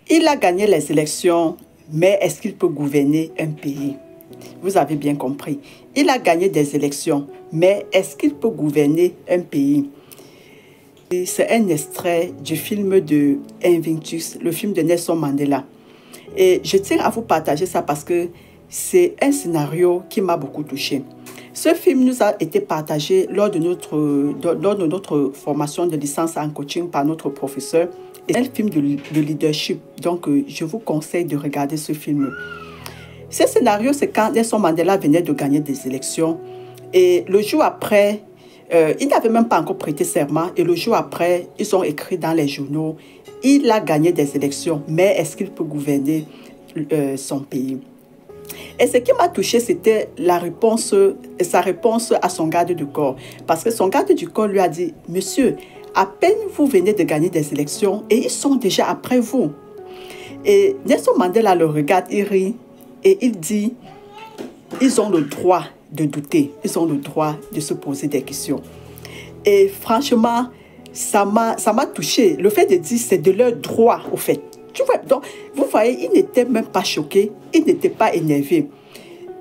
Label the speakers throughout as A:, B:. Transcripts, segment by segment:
A: Il a gagné les élections, mais est-ce qu'il peut gouverner un pays? Vous avez bien compris. Il a gagné des élections, mais est-ce qu'il peut gouverner un pays? C'est un extrait du film de Invictus, le film de Nelson Mandela. Et je tiens à vous partager ça parce que c'est un scénario qui m'a beaucoup touché. Ce film nous a été partagé lors de notre formation de licence en coaching par notre professeur. C'est un film de leadership, donc je vous conseille de regarder ce film. Ce scénario, c'est quand Nelson Mandela venait de gagner des élections et le jour après, il n'avait même pas encore prêté serment et le jour après, ils ont écrit dans les journaux, il a gagné des élections, mais est-ce qu'il peut gouverner son pays? Et ce qui m'a touché, c'était sa réponse à son garde du corps. Parce que son garde du corps lui a dit, « Monsieur, à peine vous venez de gagner des élections et ils sont déjà après vous. » Et Nelson Mandela le regarde, il rit et il dit, « Ils ont le droit de douter, ils ont le droit de se poser des questions. » Et franchement, ça m'a touché. Le fait de dire, c'est de leur droit, au fait. Tu vois, donc, vous voyez, il n'était même pas choqué, il n'était pas énervé.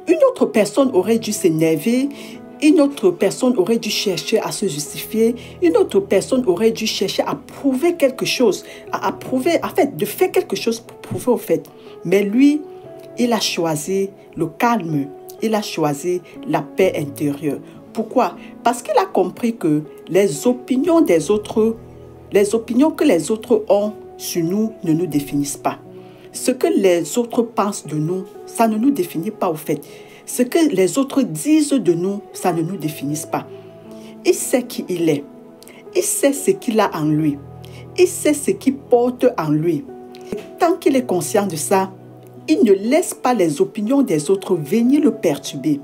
A: Une autre personne aurait dû s'énerver, une autre personne aurait dû chercher à se justifier, une autre personne aurait dû chercher à prouver quelque chose, à prouver, en fait, de faire quelque chose pour prouver au fait. Mais lui, il a choisi le calme, il a choisi la paix intérieure. Pourquoi? Parce qu'il a compris que les opinions des autres, les opinions que les autres ont sur nous ne nous définissent pas. Ce que les autres pensent de nous, ça ne nous définit pas au fait. Ce que les autres disent de nous, ça ne nous définit pas. Il sait qui il est. Il sait ce qu'il a en lui. Il sait ce qu'il porte en lui. Et tant qu'il est conscient de ça, il ne laisse pas les opinions des autres venir le perturber.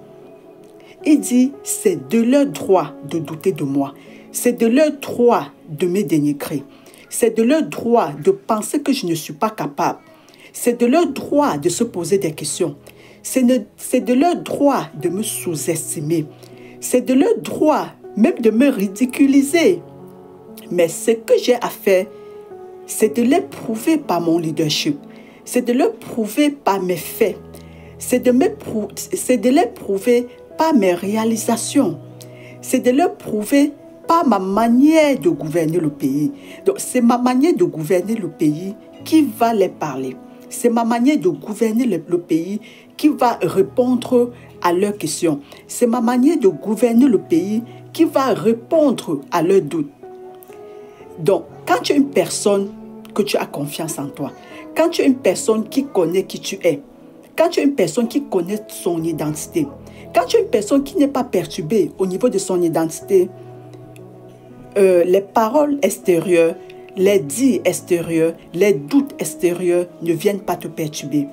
A: Il dit, c'est de leur droit de douter de moi. C'est de leur droit de me dénigrer. C'est de leur droit de penser que je ne suis pas capable. C'est de leur droit de se poser des questions. C'est de leur droit de me sous-estimer. C'est de leur droit même de me ridiculiser. Mais ce que j'ai à faire, c'est de les prouver par mon leadership. C'est de leur prouver par mes faits. C'est de les prouver par mes réalisations. C'est de leur prouver par ma manière de gouverner le pays. Donc, c'est ma manière de gouverner le pays qui va les parler. C'est ma manière de gouverner le pays qui va répondre à leurs questions. C'est ma manière de gouverner le pays qui va répondre à leurs doutes. Donc, quand tu es une personne que tu as confiance en toi, quand tu es une personne qui connaît qui tu es, quand tu es une personne qui connaît son identité, quand tu es une personne qui n'est pas perturbée au niveau de son identité, les paroles extérieures, les dits extérieurs, les doutes extérieurs ne viennent pas te perturber.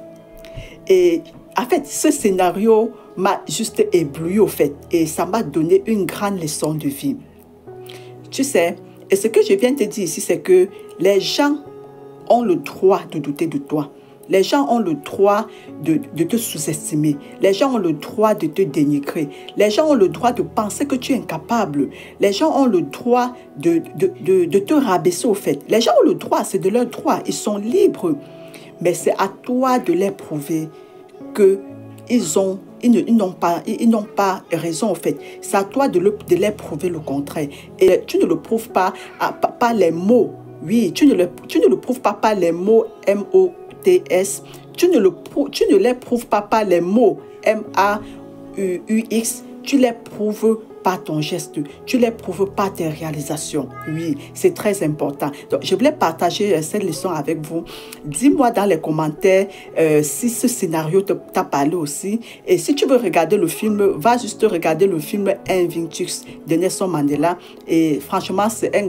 A: Et en fait, ce scénario m'a juste ébloui au fait et ça m'a donné une grande leçon de vie. Tu sais, et ce que je viens de te dire ici, c'est que les gens ont le droit de douter de toi. Les gens ont le droit de te sous-estimer. Les gens ont le droit de te dénigrer. Les gens ont le droit de penser que tu es incapable. Les gens ont le droit de te rabaisser au fait. Les gens ont le droit, c'est de leur droit. Ils sont libres. Mais c'est à toi de les prouver qu'ils n'ont pas raison au fait. C'est à toi de les prouver le contraire. Et tu ne le prouves pas par les mots. Oui, tu ne le prouves pas par les mots M-O-T-S. Tu ne les prouves pas par les mots M-A-U-X. Tu les prouves par ton geste. Tu les prouves par tes réalisations. Oui, c'est très important. Donc, je voulais partager cette leçon avec vous. Dis-moi dans les commentaires si ce scénario t'a parlé aussi. Et si tu veux regarder le film, va juste regarder le film Invictus de Nelson Mandela. Et franchement, c'est un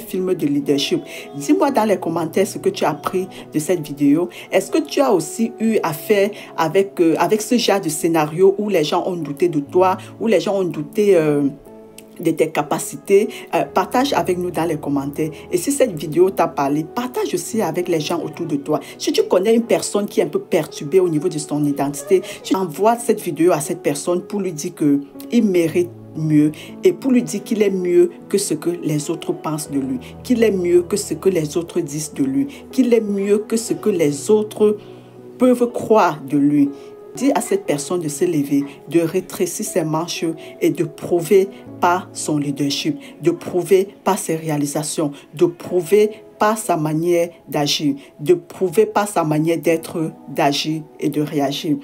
A: film de leadership. Dis-moi dans les commentaires ce que tu as appris de cette vidéo. Est-ce que tu as aussi eu affaire avec ce genre de scénario où les gens ont douté de toi, où les gens ont douté de tes capacités? Partage avec nous dans les commentaires. Et si cette vidéo t'a parlé, partage aussi avec les gens autour de toi. Si tu connais une personne qui est un peu perturbée au niveau de son identité, tu envoies cette vidéo à cette personne pour lui dire qu'il mérite mieux et pour lui dire qu'il est mieux que ce que les autres pensent de lui, qu'il est mieux que ce que les autres disent de lui, qu'il est mieux que ce que les autres peuvent croire de lui. Dis à cette personne de se lever, de rétrécir ses manches et de prouver par son leadership, de prouver par ses réalisations, de prouver par sa manière d'agir, de prouver par sa manière d'être, d'agir et de réagir.